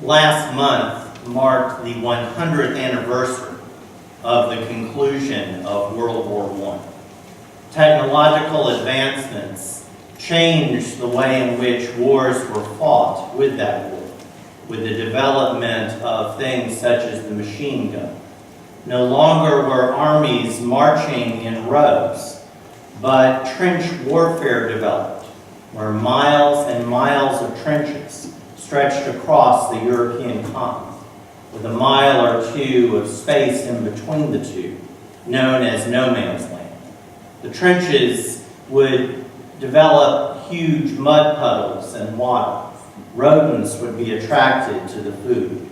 Last month marked the 100th anniversary of the conclusion of World War I. Technological advancements changed the way in which wars were fought with that war, with the development of things such as the machine gun. No longer were armies marching in rows, but trench warfare developed, where miles and miles of trenches stretched across the European continent, with a mile or two of space in between the two, known as no man's land. The trenches would develop huge mud puddles and water. Rodents would be attracted to the food.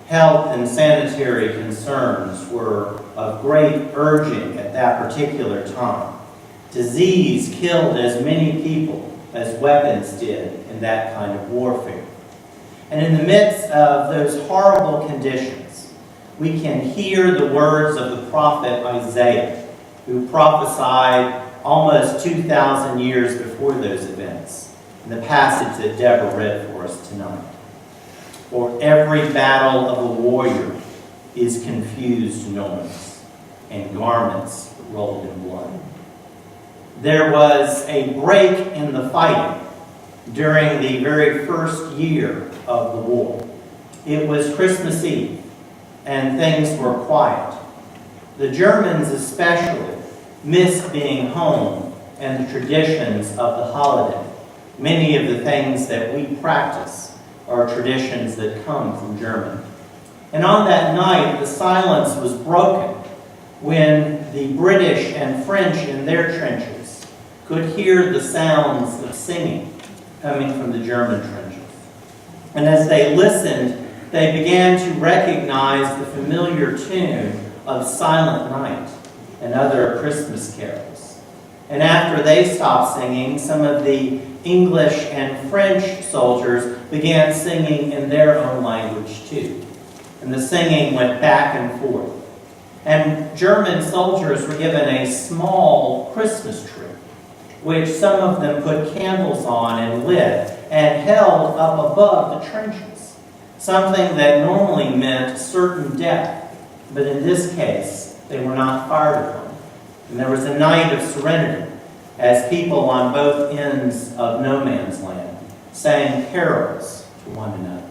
Health and sanitary concerns were of great urging at that particular time. Disease killed as many people as weapons did in that kind of warfare. And in the midst of those horrible conditions, we can hear the words of the prophet Isaiah, who prophesied almost 2,000 years before those events, in the passage that Deborah read for us tonight. For every battle of a warrior is confused noise, and garments rolled in blood. There was a break in the fighting during the very first year of the war. It was Christmas Eve, and things were quiet. The Germans especially missed being home and the traditions of the holiday. Many of the things that we practice are traditions that come from Germany. And on that night, the silence was broken when the British and French in their trenches could hear the sounds of singing coming from the German trenches. And as they listened, they began to recognize the familiar tune of Silent Night and other Christmas carols. And after they stopped singing, some of the English and French soldiers began singing in their own language too. And the singing went back and forth. And German soldiers were given a small Christmas tree, which some of them put candles on and lit and held up above the trenches, something that normally meant certain death, but in this case, they were not fired upon. And there was a night of serenity as people on both ends of no man's land sang carols to one another.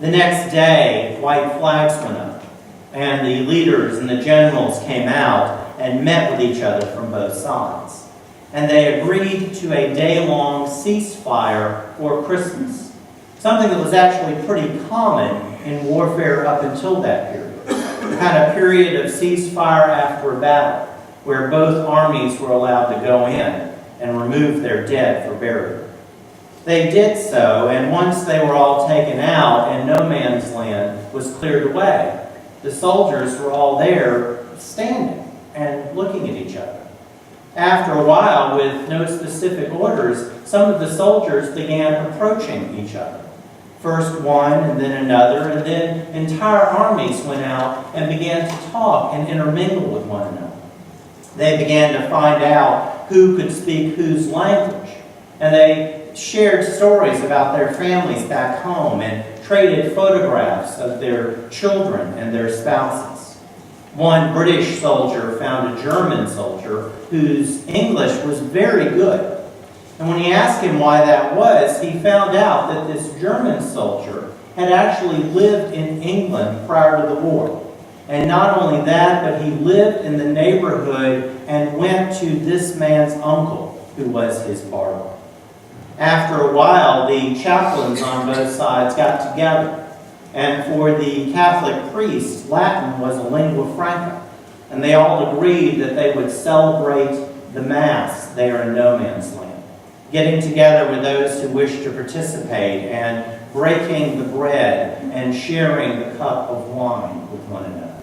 The next day, white flags went up, and the leaders and the generals came out and met with each other from both sides. And they agreed to a day-long ceasefire for Christmas, something that was actually pretty common in warfare up until that period. A kind of period of ceasefire after a battle, where both armies were allowed to go in and remove their dead for burial. They did so, and once they were all taken out and no man's land was cleared away, the soldiers were all there standing and looking at each other. After a while, with no specific orders, some of the soldiers began approaching each other. First one, and then another, and then entire armies went out and began to talk and intermingle with one another. They began to find out who could speak whose language, and they shared stories about their families back home and traded photographs of their children and their spouses. One British soldier found a German soldier whose English was very good. And when he asked him why that was, he found out that this German soldier had actually lived in England prior to the war. And not only that, but he lived in the neighborhood and went to this man's uncle, who was his barber. After a while, the chaplains on both sides got together. And for the Catholic priests, Latin was a lingua franca. And they all agreed that they would celebrate the Mass there in no man's land, getting together with those who wished to participate and breaking the bread and sharing the cup of wine with one another.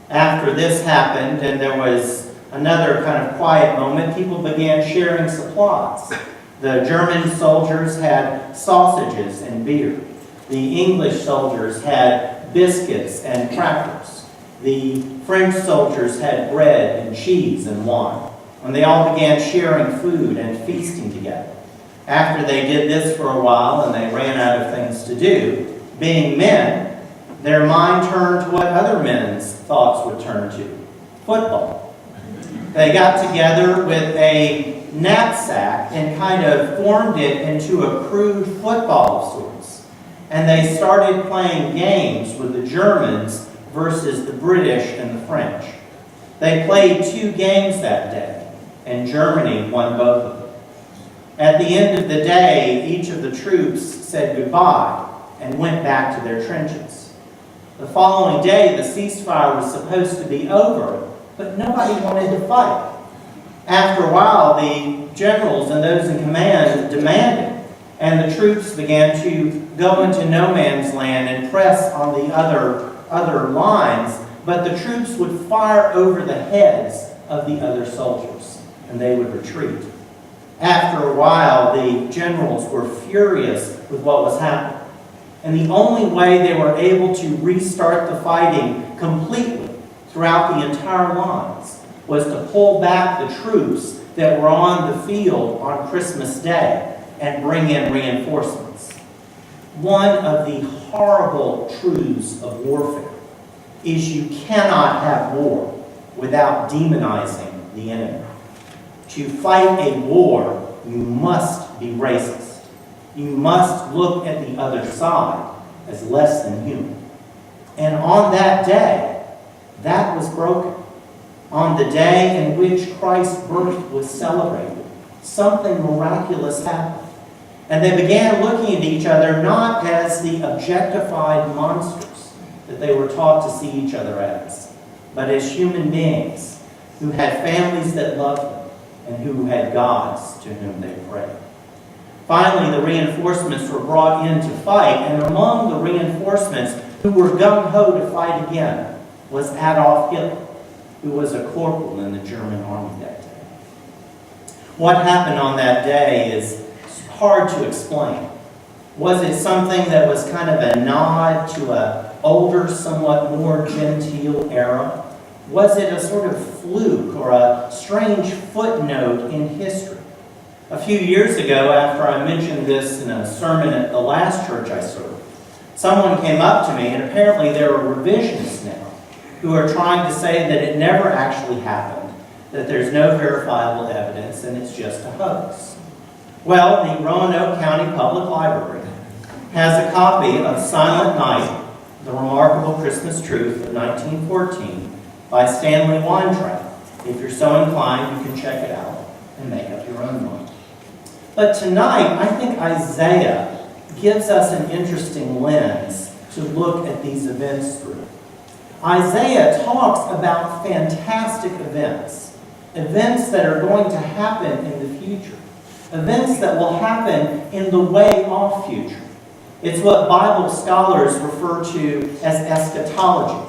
After this happened, and there was another kind of quiet moment, people began sharing supplies. The German soldiers had sausages and beer. The English soldiers had biscuits and crackers. The French soldiers had bread and cheese and wine. And they all began sharing food and feasting together. After they did this for a while and they ran out of things to do, Being men, their mind turned to what other men's thoughts would turn to: football. They got together with a knapsack and kind of formed it into a crude football of sorts. And they started playing games with the Germans versus the British and the French. They played 2 games that day, and Germany won both of them. At the end of the day, each of the troops said goodbye and went back to their trenches. The following day, the ceasefire was supposed to be over, but nobody wanted to fight. After a while, the generals and those in command demanded, and the troops began to go into no man's land and press on the other lines, but the troops would fire over the heads of the other soldiers, and they would retreat. After a while, the generals were furious with what was happening, and the only way they were able to restart the fighting completely throughout the entire lines was to pull back the troops that were on the field on Christmas Day and bring in reinforcements. One of the horrible truths of warfare is you cannot have war without demonizing the enemy. To fight a war, you must be racist. You must look at the other side as less than human. And on that day, that was broken. On the day in which Christ's birth was celebrated, something miraculous happened. And they began looking at each other not as the objectified monsters that they were taught to see each other as, but as human beings who had families that loved them and who had gods to whom they prayed. Finally, the reinforcements were brought in to fight, and among the reinforcements who were gung-ho to fight again was Adolf Hitler, who was a corporal in the German army that day. What happened on that day is hard to explain. Was it something that was kind of a nod to an older, somewhat more genteel era? Was it a sort of fluke or a strange footnote in history? A few years ago, after I mentioned this in a sermon at the last church I served, someone came up to me, and apparently there are revisionists now who are trying to say that it never actually happened, that there's no verifiable evidence, and it's just a hoax. Well, the Roanoke County Public Library has a copy of Silent Night, The Remarkable Christmas Truth of 1914 by Stanley Weintraub. If you're so inclined, you can check it out and make up your own mind. But tonight, I think Isaiah gives us an interesting lens to look at these events through. Isaiah talks about fantastic events, events that are going to happen in the future, events that will happen in the way off future. It's what Bible scholars refer to as eschatology.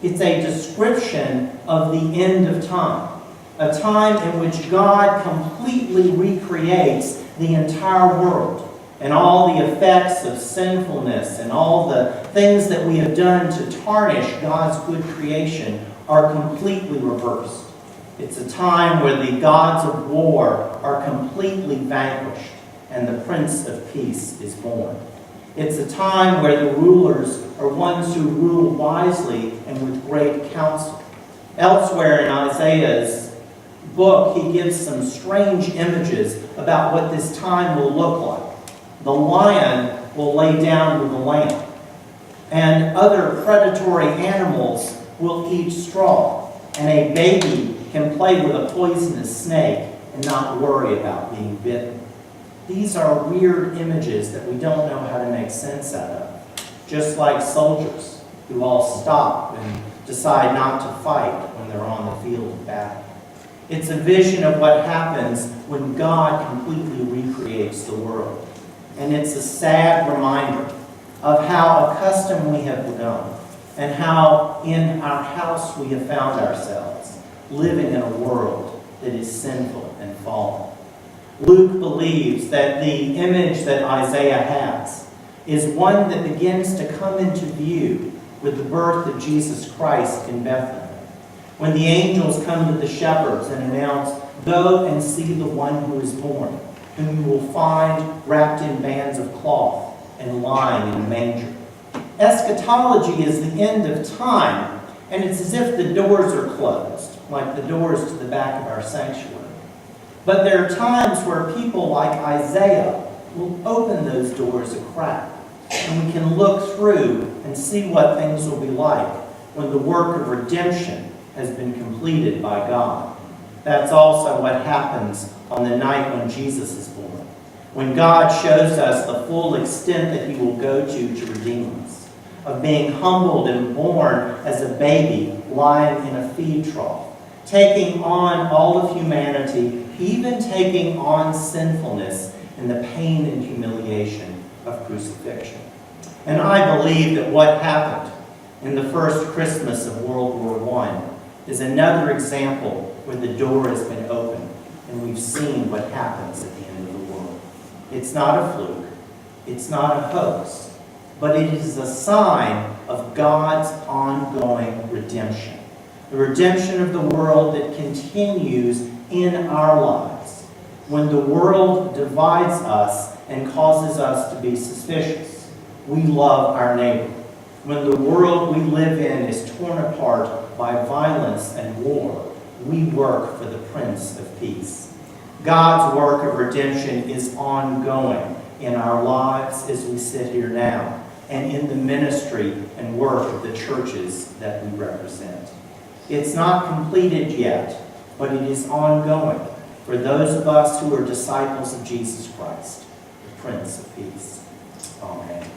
It's a description of the end of time, a time in which God completely recreates the entire world, and all the effects of sinfulness and all the things that we have done to tarnish God's good creation are completely reversed. It's a time where the gods of war are completely vanquished and the Prince of Peace is born. It's a time where the rulers are ones who rule wisely and with great counsel. Elsewhere in Isaiah's book, he gives some strange images about what this time will look like. The lion will lay down with the lamb, and other predatory animals will eat straw, and a baby can play with a poisonous snake and not worry about being bitten. These are weird images that we don't know how to make sense out of, just like soldiers who all stop and decide not to fight when they're on the field of battle. It's a vision of what happens when God completely recreates the world. And it's a sad reminder of how accustomed we have become and how in our house we have found ourselves living in a world that is sinful and fallen. Luke believes that the image that Isaiah has is one that begins to come into view with the birth of Jesus Christ in Bethlehem. When the angels come to the shepherds and announce, "Go and see the one who is born, whom you will find wrapped in bands of cloth and lying in a manger." Eschatology is the end of time, and it's as if the doors are closed, like the doors to the back of our sanctuary. But there are times where people like Isaiah will open those doors a crack, and we can look through and see what things will be like when the work of redemption has been completed by God. That's also what happens on the night when Jesus is born, when God shows us the full extent that he will go to redeem us, of being humbled and born as a baby lying in a feed trough, taking on all of humanity, even taking on sinfulness in the pain and humiliation of crucifixion. And I believe that what happened in the first Christmas of World War I is another example where the door has been opened and we've seen what happens at the end of the world. It's not a fluke. It's not a hoax. But it is a sign of God's ongoing redemption. The redemption of the world that continues in our lives. When the world divides us and causes us to be suspicious, we love our neighbor. When the world we live in is torn apart by violence and war, we work for the Prince of Peace. God's work of redemption is ongoing in our lives as we sit here now, and in the ministry and work of the churches that we represent. It's not completed yet, but it is ongoing for those of us who are disciples of Jesus Christ, the Prince of Peace. Amen.